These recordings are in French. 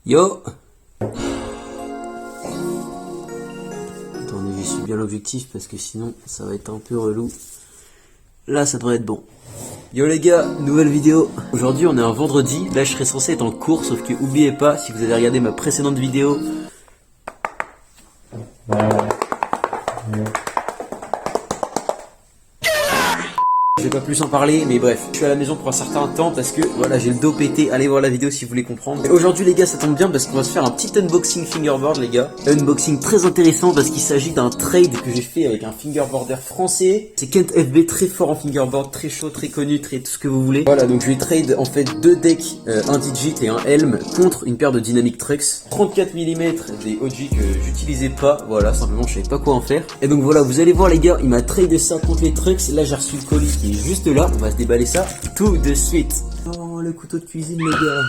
Yo! Attendez, je suis bien l'objectif parce que sinon ça va être un peu relou. Là, ça devrait être bon. Yo les gars, nouvelle vidéo. Aujourd'hui on est un vendredi, là je serais censé être en cours, sauf que oubliez pas, si vous avez regardé ma précédente vidéo, je vais pas plus en parler, mais bref, je suis à la maison pour un certain temps parce que voilà, j'ai le dos pété. Allez voir la vidéo si vous voulez comprendre. Et aujourd'hui les gars, ça tombe bien parce qu'on va se faire un petit unboxing fingerboard les gars. Unboxing très intéressant parce qu'il s'agit d'un trade que j'ai fait avec un fingerboarder français. C'est Kent FB, très fort en fingerboard, très chaud, très connu, très tout ce que vous voulez. Voilà, donc je lui trade en fait deux decks, un Digit et un Helm contre une paire de Dynamic Trucks. 34 mm des OG que j'utilisais pas, voilà, simplement je savais pas quoi en faire. Et donc voilà, vous allez voir les gars, il m'a tradé ça contre les Trucks. Là j'ai reçu le colis qui est juste là, on va se déballer ça tout de suite. Oh, le couteau de cuisine les gars.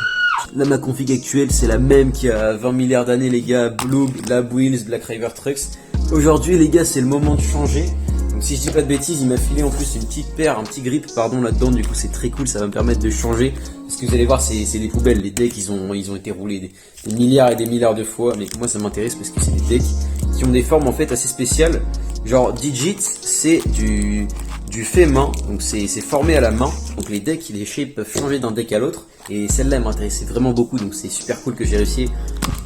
Là ma config actuelle c'est la même qu'il y a 20 milliards d'années les gars. Blue, Lab Wheels, Black River Trucks. Aujourd'hui les gars c'est le moment de changer. Donc si je dis pas de bêtises, il m'a filé en plus une petite paire, un petit grip pardon là-dedans. Du coup c'est très cool, ça va me permettre de changer. Parce que vous allez voir c'est des poubelles, les decks ils ont été roulés des milliards et des milliards de fois. Mais moi ça m'intéresse parce que c'est des decks qui ont des formes en fait assez spéciales. Genre Digit c'est du fait main, donc c'est formé à la main, donc les decks, les shapes peuvent changer d'un deck à l'autre, et celle-là elle m'intéressait vraiment beaucoup, donc c'est super cool que j'ai réussi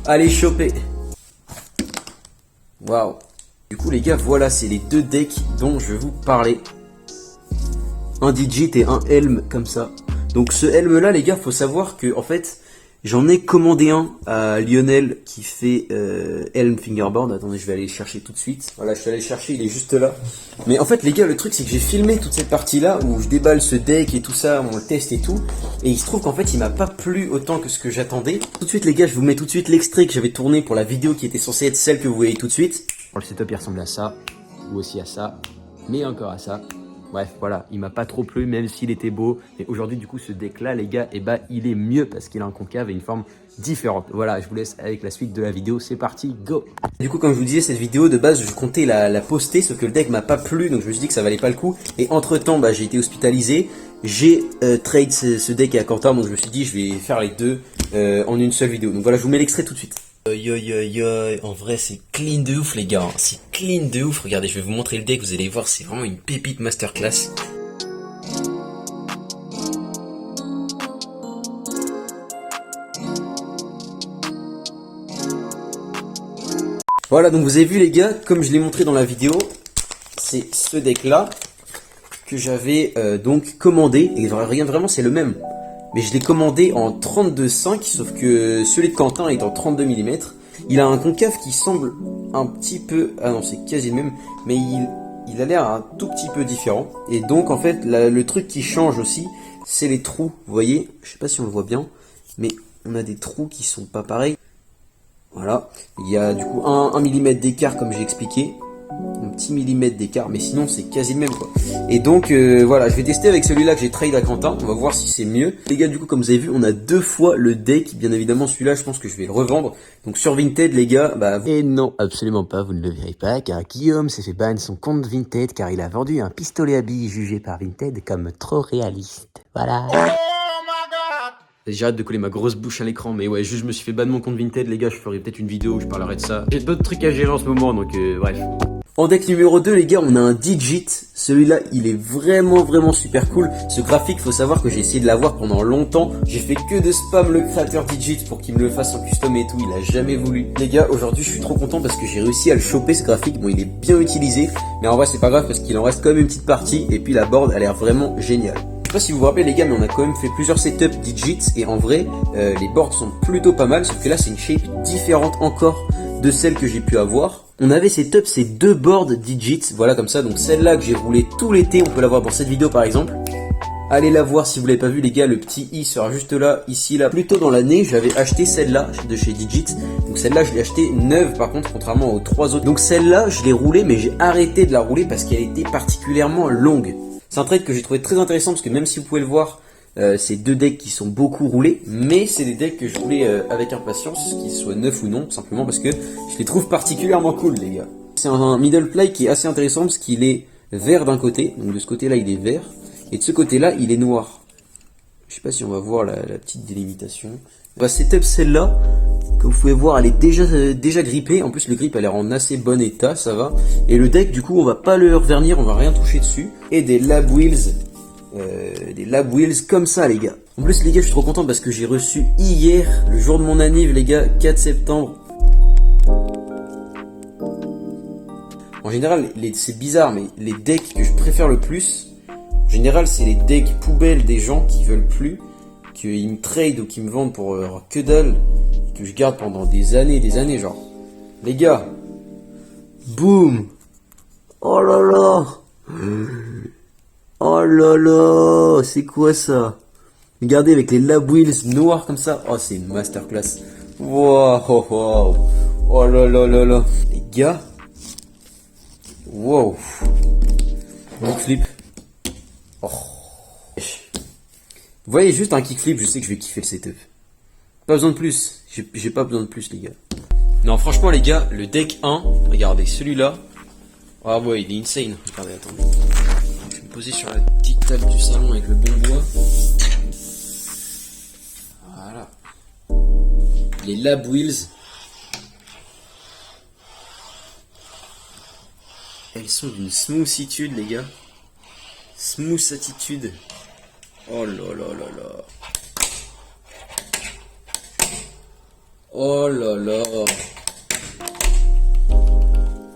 à les choper. Waouh. Du coup les gars, voilà, c'est les deux decks dont je vais vous parler. Un Digit et un Helm comme ça. Donc ce Helm là les gars, faut savoir que en fait j'en ai commandé un à Lionel qui fait Helm Fingerboard. Attendez, je vais aller le chercher tout de suite. Voilà, je suis allé le chercher, il est juste là. Mais en fait, les gars, le truc, c'est que j'ai filmé toute cette partie-là où je déballe ce deck et tout ça, on le teste et tout. Et il se trouve qu'en fait, il m'a pas plu autant que ce que j'attendais. Tout de suite, les gars, je vous mets tout de suite l'extrait que j'avais tourné pour la vidéo qui était censée être celle que vous voyez tout de suite. Le setup, il ressemble à ça, ou aussi à ça, mais encore à ça. Bref, voilà, il m'a pas trop plu, même s'il était beau. Mais aujourd'hui, du coup, ce deck-là, les gars, eh ben, il est mieux parce qu'il a un concave et une forme différente. Voilà, je vous laisse avec la suite de la vidéo. C'est parti, go! Du coup, comme je vous disais, cette vidéo, de base, je comptais la poster, sauf que le deck m'a pas plu, donc je me suis dit que ça valait pas le coup. Et entre-temps, bah, j'ai été hospitalisé. J'ai trade ce deck à Quentin, donc je me suis dit, je vais faire les deux en une seule vidéo. Donc voilà, je vous mets l'extrait tout de suite. Yo yo yo, en vrai c'est clean de ouf les gars, c'est clean de ouf. Regardez, je vais vous montrer le deck, vous allez voir, c'est vraiment une pépite masterclass. Voilà, donc vous avez vu les gars, comme je l'ai montré dans la vidéo, c'est ce deck là que j'avais donc commandé, et rien vraiment c'est le même. Mais je l'ai commandé en 32,5, sauf que celui de Quentin est en 32 mm. Il a un concave qui semble un petit peu... Ah non, c'est quasi le même, mais il a l'air un tout petit peu différent. Et donc, en fait, le truc qui change aussi, c'est les trous. Vous voyez, je sais pas si on le voit bien, mais on a des trous qui sont pas pareils. Voilà, il y a du coup 1 mm d'écart comme j'ai expliqué. Un petit millimètre d'écart, mais sinon c'est quasi le même quoi. Et donc voilà, je vais tester avec celui-là que j'ai trade à Quentin, on va voir si c'est mieux. Les gars, du coup comme vous avez vu, on a deux fois le deck, bien évidemment celui-là je pense que je vais le revendre. Donc sur Vinted les gars, bah... Et non, absolument pas, vous ne le verrez pas, car Guillaume s'est fait ban son compte Vinted car il a vendu un pistolet à billes jugé par Vinted comme trop réaliste. Voilà. J'arrête de coller ma grosse bouche à l'écran, mais ouais, juste je me suis fait ban mon compte Vinted, les gars, je ferai peut-être une vidéo où je parlerai de ça. J'ai d'autres trucs à gérer en ce moment, donc bref. En deck numéro 2, les gars, on a un Digit. Celui-là, il est vraiment super cool. Ce graphique, faut savoir que j'ai essayé de l'avoir pendant longtemps. J'ai fait que de spam le créateur Digit pour qu'il me le fasse en custom et tout. Il a jamais voulu. Les gars, aujourd'hui, je suis trop content parce que j'ai réussi à le choper, ce graphique. Bon, il est bien utilisé, mais en vrai, c'est pas grave parce qu'il en reste quand même une petite partie. Et puis la board a l'air vraiment géniale. Je sais pas si vous vous rappelez les gars, mais on a quand même fait plusieurs setups Digits et en vrai, les boards sont plutôt pas mal, sauf que là c'est une shape différente encore de celle que j'ai pu avoir. On avait setup ces deux boards Digits, voilà comme ça, donc celle-là que j'ai roulé tout l'été, on peut la voir dans cette vidéo par exemple. Allez la voir si vous l'avez pas vu les gars, le petit i sera juste là, ici, là. Plus tôt dans l'année, j'avais acheté celle-là de chez Digit. Donc celle-là, je l'ai achetée neuve par contre, contrairement aux trois autres. Donc celle-là, je l'ai roulée, mais j'ai arrêté de la rouler parce qu'elle était particulièrement longue. C'est un trade que j'ai trouvé très intéressant parce que même si vous pouvez le voir, c'est deux decks qui sont beaucoup roulés, mais c'est des decks que je roulais avec impatience, qu'ils soient neufs ou non, simplement parce que je les trouve particulièrement cool les gars. C'est un middle play qui est assez intéressant parce qu'il est vert d'un côté, donc de ce côté là il est vert, et de ce côté là il est noir. Je sais pas si on va voir la petite délimitation. On va setup celle-là. Comme vous pouvez voir, elle est déjà grippée. En plus, le grip a l'air en assez bon état, ça va. Et le deck, du coup, on va pas le revernir, on va rien toucher dessus. Et des lab wheels. Des lab wheels comme ça, les gars. En plus, les gars, je suis trop content parce que j'ai reçu hier, le jour de mon anniv, les gars, 4 septembre. En général, c'est bizarre, mais les decks que je préfère le plus, en général, c'est les decks poubelles des gens qui veulent plus, qu'ils me trade ou qu'ils me vendent pour que dalle, et que je garde pendant des années, genre. Les gars, boum. Oh là là. Oh là là, c'est quoi ça? Regardez avec les lab wheels noirs comme ça. Oh, c'est une masterclass. Wow, oh, wow. Oh là là là là. Les gars. Wow. Kickflip. Oh. Vous voyez juste un kickflip, je sais que je vais kiffer le setup. Pas besoin de plus. J'ai pas besoin de plus, les gars. Non, franchement, les gars, le deck 1, regardez, celui-là. Ah ouais, il est insane. Regardez, attendez. Je vais me poser sur la petite table du salon avec le bon bois. Voilà. Les lab wheels. Elles sont d'une smoothitude, les gars. Smooth attitude. Oh là là là là. Oh là là.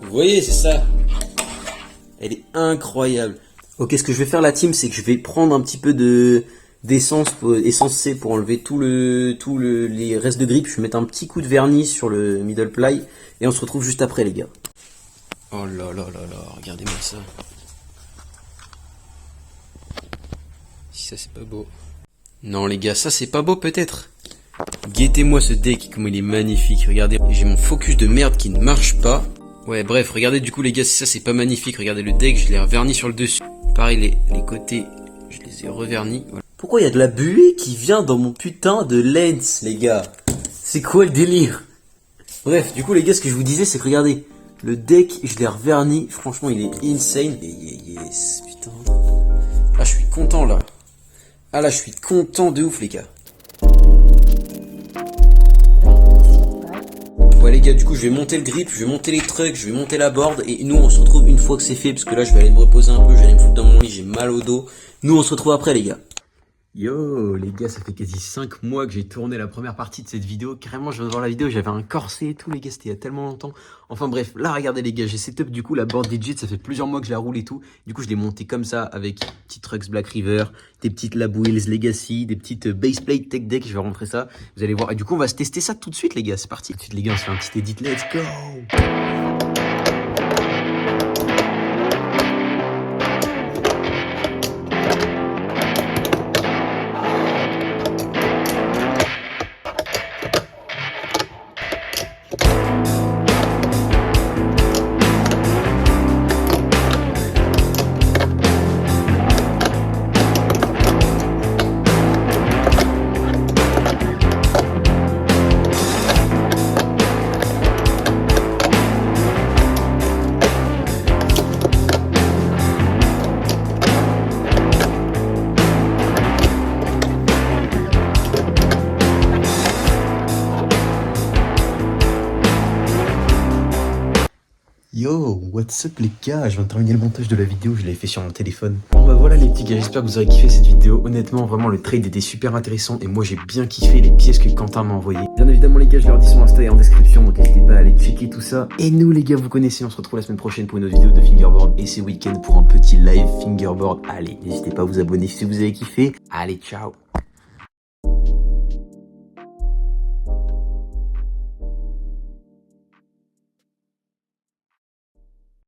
Vous voyez, c'est ça. Elle est incroyable. Ok, ce que je vais faire, la team, c'est que je vais prendre un petit peu d'essence C pour enlever les restes de grip. Je vais mettre un petit coup de vernis sur le middle ply et on se retrouve juste après, les gars. Oh là là là là, regardez-moi ça. Si ça c'est pas beau. Non les gars, ça c'est pas beau peut-être. Guettez-moi ce deck, comme il est magnifique. Regardez, j'ai mon focus de merde qui ne marche pas. Ouais bref, regardez du coup les gars, si ça c'est pas magnifique. Regardez le deck, je l'ai reverni sur le dessus. Pareil les côtés, je les ai revernis. Voilà. Pourquoi il y a de la buée qui vient dans mon putain de lens, les gars? C'est quoi le délire? Bref, du coup les gars, ce que je vous disais, c'est que regardez, le deck, je l'ai reverni. Franchement, il est insane. Yes, putain. Ah, je suis content là. Ah là, je suis content de ouf, les gars. Ouais, les gars, du coup, je vais monter le grip, je vais monter les trucks, je vais monter la board. Et nous, on se retrouve une fois que c'est fait. Parce que là, je vais aller me reposer un peu. Je vais aller me foutre dans mon lit. J'ai mal au dos. Nous, on se retrouve après, les gars. Yo les gars, ça fait quasi 5 mois que j'ai tourné la première partie de cette vidéo. Carrément, je viens de voir la vidéo, j'avais un corset et tout, les gars, c'était il y a tellement longtemps. Enfin bref, là regardez les gars, j'ai setup du coup la board Digit, ça fait plusieurs mois que je la roule et tout. Du coup je l'ai montée comme ça avec petits trucks Black River, des petites Lab Wheels Legacy, des petites baseplate Tech Deck, je vais rentrer ça. Vous allez voir, et du coup on va se tester ça tout de suite les gars, c'est parti. Tout de suite les gars, on se fait un petit edit, let's go. Yo, what's up les gars, je viens de terminer le montage de la vidéo, je l'avais fait sur mon téléphone. Bon bah voilà les petits gars, j'espère que vous aurez kiffé cette vidéo. Honnêtement, vraiment le trade était super intéressant et moi j'ai bien kiffé les pièces que Quentin m'a envoyées. Bien évidemment les gars, je leur dis son Insta est en description, donc n'hésitez pas à aller checker tout ça. Et nous les gars, vous connaissez, on se retrouve la semaine prochaine pour une autre vidéo de fingerboard et ce week-end pour un petit live fingerboard. Allez, n'hésitez pas à vous abonner si vous avez kiffé. Allez, ciao.